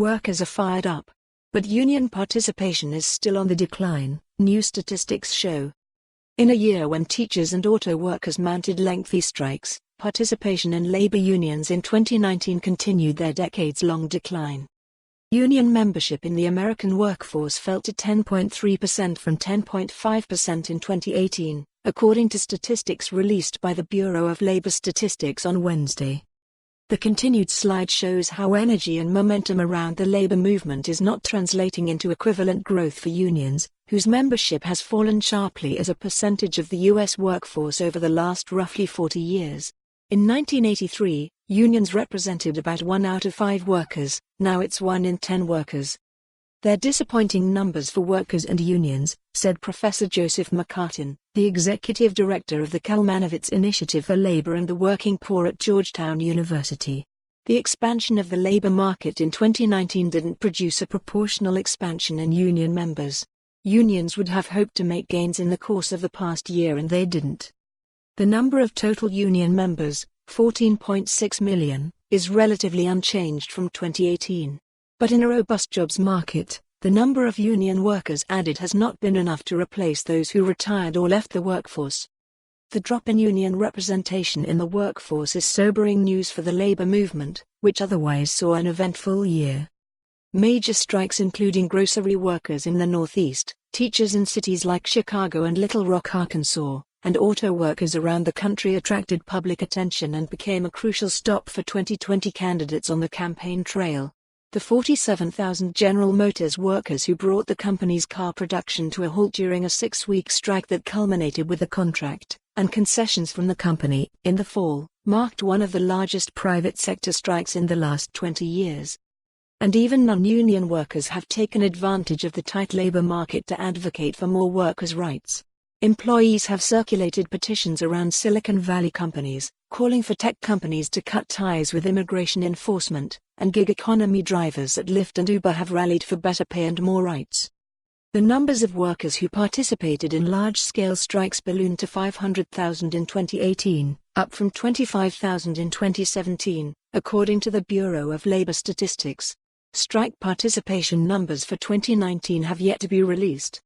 Workers are fired up. But union participation is still on the decline, new statistics show. In a year when teachers and auto workers mounted lengthy strikes, participation in labor unions in 2019 continued their decades-long decline. Union membership in the American workforce fell to 10.3% from 10.5% in 2018, according to statistics released by the Bureau of Labor Statistics on Wednesday. The continued slide shows how energy and momentum around the labor movement is not translating into equivalent growth for unions, whose membership has fallen sharply as a percentage of the U.S. workforce over the last roughly 40 years. In 1983, unions represented about 1 out of 5 workers, now it's 1 in 10 workers. They're disappointing numbers for workers and unions, said Professor Joseph McCartin, the executive director of the Kalmanovitz Initiative for Labor and the Working Poor at Georgetown University. The expansion of the labor market in 2019 didn't produce a proportional expansion in union members. Unions would have hoped to make gains in the course of the past year and they didn't. The number of total union members, 14.6 million, is relatively unchanged from 2018. But in a robust jobs market, the number of union workers added has not been enough to replace those who retired or left the workforce. The drop in union representation in the workforce is sobering news for the labor movement, which otherwise saw an eventful year. Major strikes including grocery workers in the Northeast, teachers in cities like Chicago and Little Rock, Arkansas, and auto workers around the country attracted public attention and became a crucial stop for 2020 candidates on the campaign trail. The 47,000 General Motors workers who brought the company's car production to a halt during a 6-week strike that culminated with a contract and concessions from the company in the fall, marked one of the largest private sector strikes in the last 20 years. And even non-union workers have taken advantage of the tight labor market to advocate for more workers' rights. Employees have circulated petitions around Silicon Valley companies, calling for tech companies to cut ties with immigration enforcement, and gig economy drivers at Lyft and Uber have rallied for better pay and more rights. The numbers of workers who participated in large-scale strikes ballooned to 500,000 in 2018, up from 25,000 in 2017, according to the Bureau of Labor Statistics. Strike participation numbers for 2019 have yet to be released.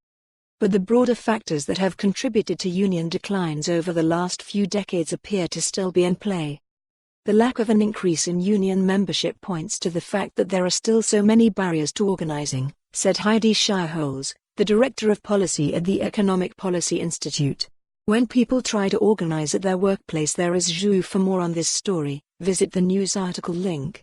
But the broader factors that have contributed to union declines over the last few decades appear to still be in play. The lack of an increase in union membership points to the fact that there are still so many barriers to organizing, said Heidi Schierholz, the director of policy at the Economic Policy Institute. When people try to organize at their workplace, there is. For more on this story, visit the news article link.